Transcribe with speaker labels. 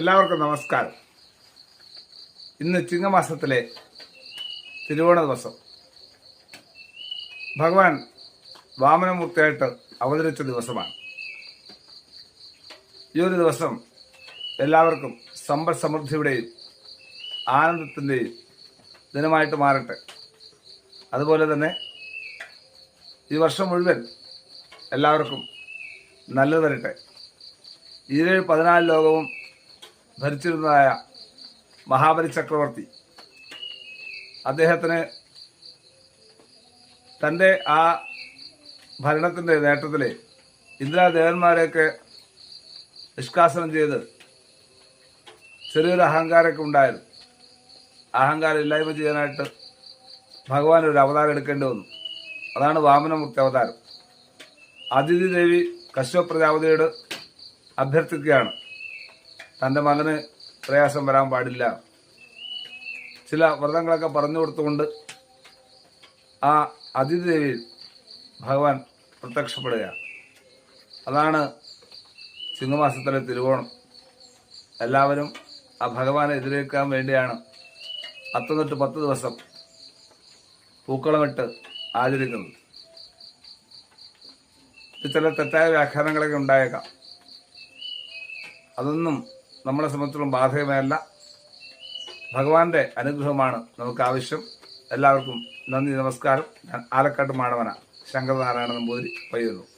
Speaker 1: എല്ലാവർക്കും നമസ്കാരം. ഇന്ന് ചിങ്ങമാസത്തിലെ തിരുവോണ ദിവസം ഭഗവാൻ വാമനമൂർത്തിയായിട്ട് അവതരിച്ച ദിവസമാണ്. ഈ ഒരു ദിവസം എല്ലാവർക്കും സമ്പൽ സമൃദ്ധിയുടെയും ആനന്ദത്തിൻ്റെയും ദിനമായിട്ട് മാറട്ടെ. അതുപോലെ തന്നെ ഈ വർഷം മുഴുവൻ എല്ലാവർക്കും നല്ലത് വരട്ടെ. 14 ലോകവും ഭരിച്ചിരുന്നതായ മഹാബലി ചക്രവർത്തി അദ്ദേഹത്തിന് തൻ്റെ ആ ഭരണത്തിൻ്റെ നേട്ടത്തിൽ ഇന്ദ്രാദേവന്മാരെയൊക്കെ നിഷ്കാസനം ചെയ്ത് ചെറിയൊരു അഹങ്കാരമൊക്കെ ഉണ്ടായിരുന്നു. അഹങ്കാരം ഇല്ലായ്മ ചെയ്യാനായിട്ട് ഭഗവാൻ ഒരു അവതാരം എടുക്കേണ്ടി വന്നു. അതാണ് വാമനമൂർത്തി അവതാരം. അതിഥി ദേവി കശ്യപ പ്രജാപതിയോട് അഭ്യർത്ഥിക്കുകയാണ്, തൻ്റെ മകന് പ്രയാസം വരാൻ പാടില്ല. ചില വ്രതങ്ങളൊക്കെ പറഞ്ഞു കൊടുത്തുകൊണ്ട് ആ അതിഥി ദേവിയിൽ ഭഗവാൻ പ്രത്യക്ഷപ്പെടുക. അതാണ് ചിങ്ങമാസത്തിലെ തിരുവോണം. എല്ലാവരും ആ ഭഗവാനെ എതിരേൽക്കാൻ വേണ്ടിയാണ് 10 ദിവസം പൂക്കളമിട്ട് ആചരിക്കുന്നത്. ചില തെറ്റായ വ്യാഖ്യാനങ്ങളൊക്കെ ഉണ്ടായേക്കാം. അതൊന്നും നമ്മളെ സംബന്ധിച്ചിടത്തോളം ബാധകമല്ല. ഭഗവാന്റെ അനുഗ്രഹമാണ് നമുക്ക് ആവശ്യം. എല്ലാവർക്കും നന്ദി, നമസ്കാരം. ഞാൻ ആലക്കാട്ട് മാടവന ശങ്കരനാരായണ നമ്പൂതിരി പയ്യുന്നു.